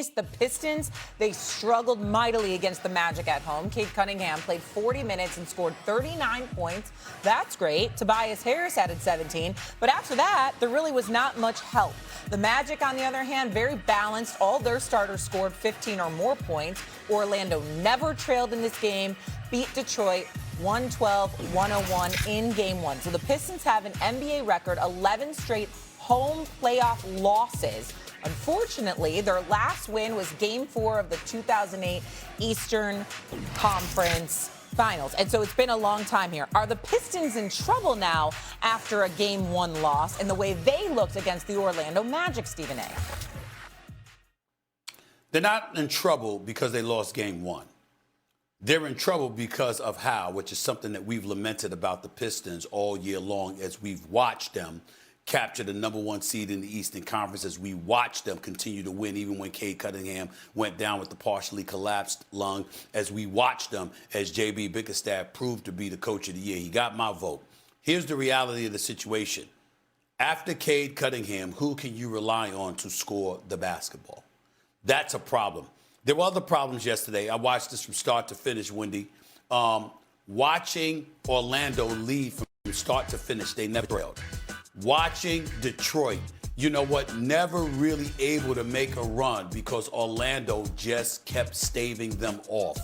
East, the Pistons, they struggled mightily against the Magic at home. Cade Cunningham played 40 minutes and scored 39 points. That's great. Tobias Harris added 17. But after that, there really was not much help. The Magic, on the other hand, very balanced. All their starters scored 15 or more points. Orlando never trailed in this game, beat Detroit 112-101 in Game 1. So the Pistons have an NBA record, 11 straight home playoff losses. Unfortunately, their last win was Game 4 of the 2008 Eastern Conference Finals. And so it's been a long time here. Are the Pistons in trouble now after a Game 1 loss and the way they looked against the Orlando Magic, Stephen A? They're not in trouble because they lost Game 1. They're in trouble because of how, which is something that we've lamented about the Pistons all year long as we've watched them capture the #1 seed in the Eastern Conference, as we watched them continue to win even when Cade Cunningham went down with the partially collapsed lung, as we watched them as J.B. Bickerstaff proved to be the coach of the year. He got my vote. Here's the reality of the situation. After Cade Cunningham, who can you rely on to score the basketball? That's a problem. There were other problems yesterday. I watched this from start to finish, Wendy. Watching Orlando lead from start to finish, they never trailed. Watching Detroit, you know what, never really able to make a run because Orlando just kept staving them off,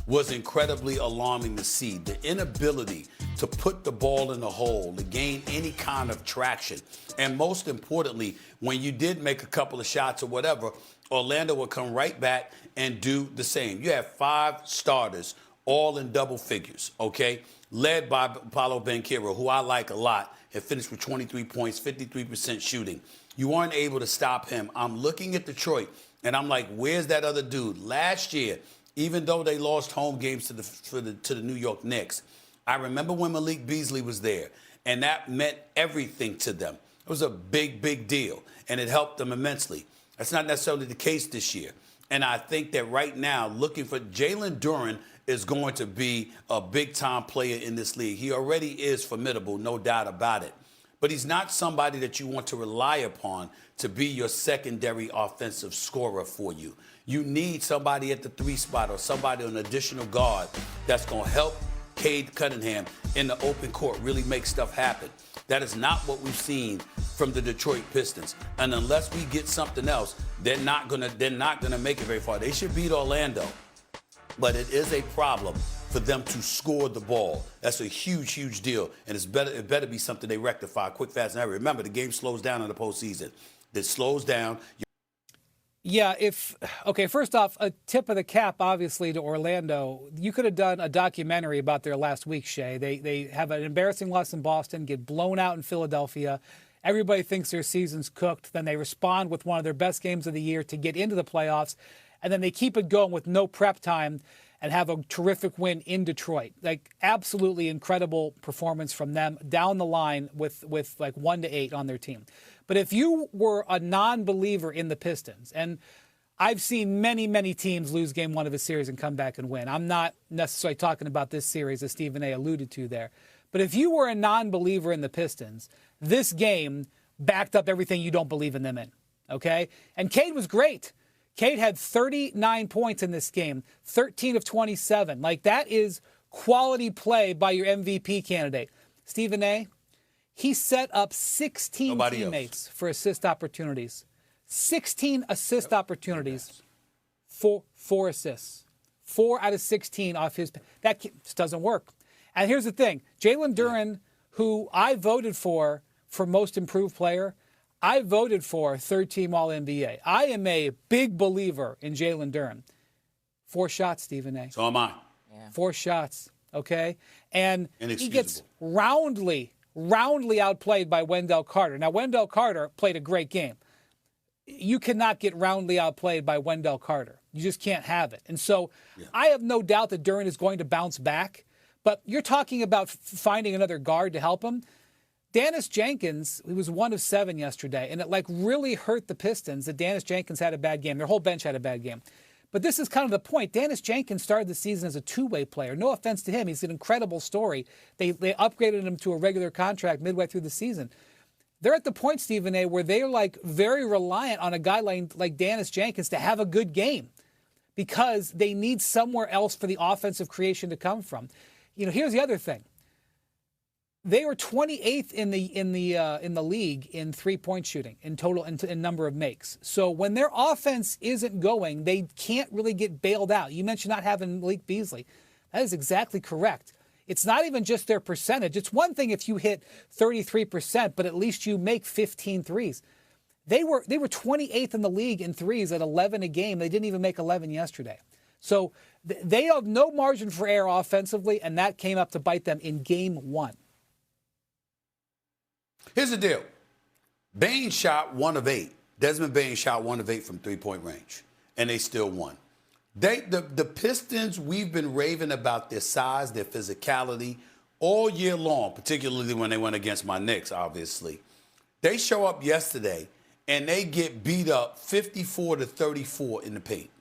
was incredibly alarming to see. The inability to put the ball in the hole, to gain any kind of traction. And most importantly, when you did make a couple of shots or whatever, Orlando would come right back and do the same. You have 5 starters, all in double figures, okay? Led by Paolo Banchero, who I like a lot, had finished with 23 points, 53% shooting. You weren't able to stop him. I'm looking at Detroit, and I'm like, where's that other dude? Last year, even though they lost home games to the New York Knicks, I remember when Malik Beasley was there, and that meant everything to them. It was a big, big deal, and it helped them immensely. That's not necessarily the case this year. And I think that right now, looking for Jalen Duren is going to be a big-time player in this league. He already is formidable, no doubt about it. But he's not somebody that you want to rely upon to be your secondary offensive scorer for you. You need somebody at the 3 spot or somebody on an additional guard that's going to help Cade Cunningham in the open court really make stuff happen. That is not what we've seen from the Detroit Pistons. And unless we get something else, they're not gonna make it very far. They should beat Orlando. But it is a problem for them to score the ball. That's a huge, huge deal. And it better be something they rectify quick, fast, and hurry. Remember, the game slows down in the postseason. It slows down. Yeah, first off, a tip of the cap, obviously, to Orlando. You could have done a documentary about their last week, Shea. They have an embarrassing loss in Boston, get blown out in Philadelphia. Everybody thinks their season's cooked. Then they respond with one of their best games of the year to get into the playoffs. And then they keep it going with no prep time and have a terrific win in Detroit. Like, absolutely incredible performance from them down the line with like 1-8 on their team. But if you were a non-believer in the Pistons, and I've seen many, many teams lose Game 1 of a series and come back and win. I'm not necessarily talking about this series, as Stephen A. alluded to there. But if you were a non-believer in the Pistons, this game backed up everything you don't believe in them in, okay? And Cade was great. Cade had 39 points in this game, 13 of 27. Like, that is quality play by your MVP candidate. Stephen A., he set up 16 teammates for assist opportunities. 16 assist opportunities, four assists. 4 out of 16 off his. That just doesn't work. And here's the thing. Jalen Duren, who I voted for most improved player, I voted for third-team All-NBA. I am a big believer in Jalen Duren. 4 shots, Stephen A. So am I. Yeah. 4 shots, okay? And he gets roundly outplayed by Wendell Carter. Now, Wendell Carter played a great game. You cannot get roundly outplayed by Wendell Carter. You just can't have it. And so I have no doubt that Duren is going to bounce back. But you're talking about finding another guard to help him. Dennis Jenkins, he was 1 of 7 yesterday, and it really hurt the Pistons that Dennis Jenkins had a bad game. Their whole bench had a bad game. But this is kind of the point. Dennis Jenkins started the season as a two-way player. No offense to him. He's an incredible story. They upgraded him to a regular contract midway through the season. they're at the point, Stephen A., where they're like very reliant on a guy like Dennis Jenkins to have a good game because they need somewhere else for the offensive creation to come from. Here's the other thing. They were 28th in the league in 3-point shooting in total in number of makes. So when their offense isn't going, they can't really get bailed out. You mentioned not having Malik Beasley. That is exactly correct. It's not even just their percentage. It's one thing if you hit 33%, but at least you make 15 threes. They were 28th in the league in threes at 11 a game. They didn't even make 11 yesterday. So they have no margin for error offensively, and that came up to bite them in game 1. Here's the deal. Bain shot 1 of 8. Desmond Bain shot 1 of 8 from three-point range, and they still won. The Pistons, we've been raving about their size, their physicality all year long, particularly when they went against my Knicks, obviously. They show up yesterday, and they get beat up 54-34 in the paint.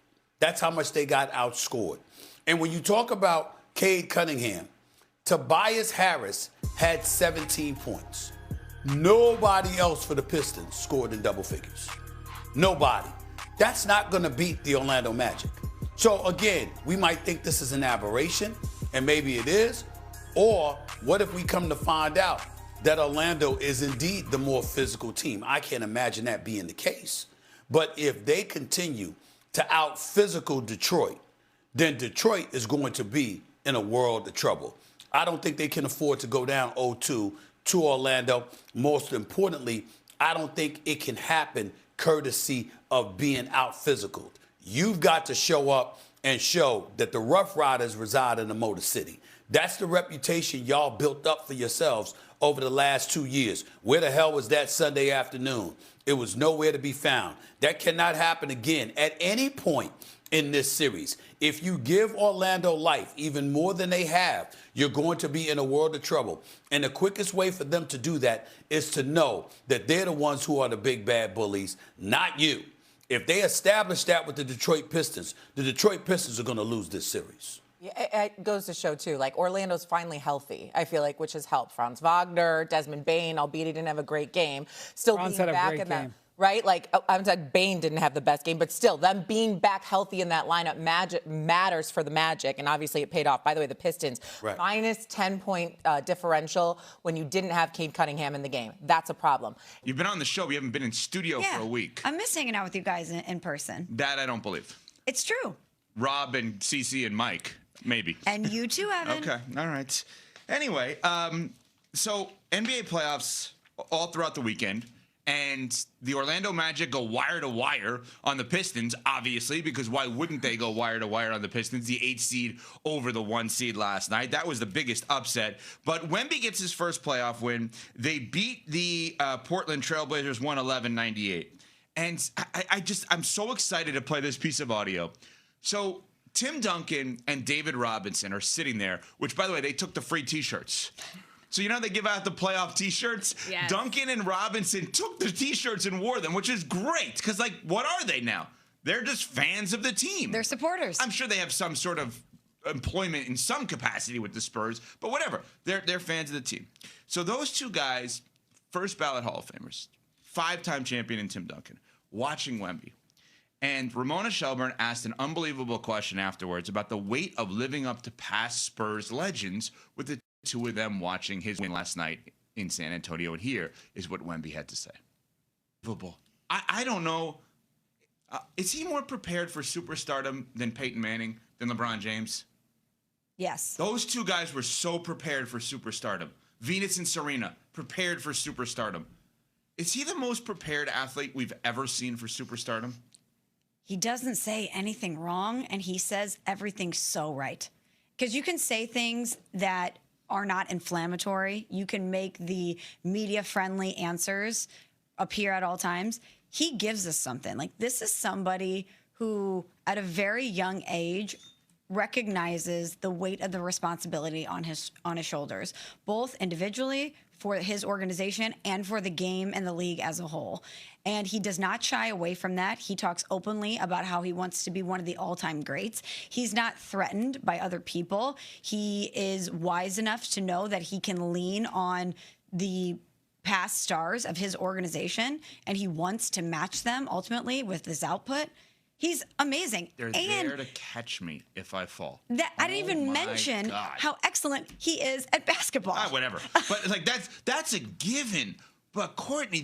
That's how much they got outscored. And when you talk about Cade Cunningham, Tobias Harris had 17 points. Nobody else for the Pistons scored in double figures. Nobody. That's not going to beat the Orlando Magic. So, again, we might think this is an aberration, and maybe it is. Or what if we come to find out that Orlando is indeed the more physical team? I can't imagine that being the case. But if they continue to out-physical Detroit, then Detroit is going to be in a world of trouble. I don't think they can afford to go down 0-2 to Orlando. Most importantly, I don't think it can happen courtesy of being out-physical. You've got to show up and show that the Rough Riders reside in the Motor City. That's the reputation y'all built up for yourselves over the last 2 years. Where the hell was that Sunday afternoon? It was nowhere to be found. That cannot happen again at any point in this series. If you give Orlando life even more than they have, you're going to be in a world of trouble. And the quickest way for them to do that is to know that they're the ones who are the big bad bullies, not you. If they establish that with the Detroit Pistons are going to lose this series. Yeah, it goes to show, too, like, Orlando's finally healthy, I feel like, which has helped. Franz Wagner, Desmond Bain, albeit he didn't have a great game, still Franz being had a back great in that. game. Right? Like, I'm saying Bain didn't have the best game, but still, them being back healthy in that lineup matters for the Magic, and obviously it paid off. By the way, the Pistons, right, minus 10-point differential when you didn't have Cade Cunningham in the game. That's a problem. You've been on the show. We haven't been in studio for a week. I miss hanging out with you guys in person. That I don't believe. It's true. Rob and Cece and Mike, maybe. And you too, Evan. Okay, all right. Anyway, so NBA playoffs all throughout the weekend. And the Orlando Magic go wire to wire on the Pistons, obviously, because why wouldn't they go wire to wire on the Pistons? The 8 seed over the 1 seed last night. That was the biggest upset. But Wemby gets his first playoff win. They beat the Portland Trailblazers 111-98. And I'm so excited to play this piece of audio. So Tim Duncan and David Robinson are sitting there, which, by the way, they took the free T-shirts. So you know they give out the playoff T-shirts? Yes. Duncan and Robinson took the T-shirts and wore them, which is great. Because, like, what are they now? They're just fans of the team. They're supporters. I'm sure they have some sort of employment in some capacity with the Spurs, but whatever. They're fans of the team. So those two guys, first ballot Hall of Famers, 5-time champion in Tim Duncan, watching Wemby. And Ramona Shelburne asked an unbelievable question afterwards about the weight of living up to past Spurs legends with the two of them watching his win last night in San Antonio. And here is what Wemby had to say. I don't know. Is he more prepared for superstardom than Peyton Manning, than LeBron James? Yes. Those two guys were so prepared for superstardom. Venus and Serena, prepared for superstardom. Is he the most prepared athlete we've ever seen for superstardom? He doesn't say anything wrong, and he says everything so right. Because you can say things that are not inflammatory. You can make the media-friendly answers appear at all times. He gives us something. Like, this is somebody who, at a very young age, recognizes the weight of the responsibility on his shoulders, both individually, for his organization, and for the game and the league as a whole. And he does not shy away from that. He talks openly about how he wants to be one of the all-time greats. He's not threatened by other people. He is wise enough to know that he can lean on the past stars of his organization, and he wants to match them ultimately with this output. He's amazing. They're there to catch me if I fall. I didn't even mention how excellent he is at basketball. Whatever. But like that's a given. But Courtney,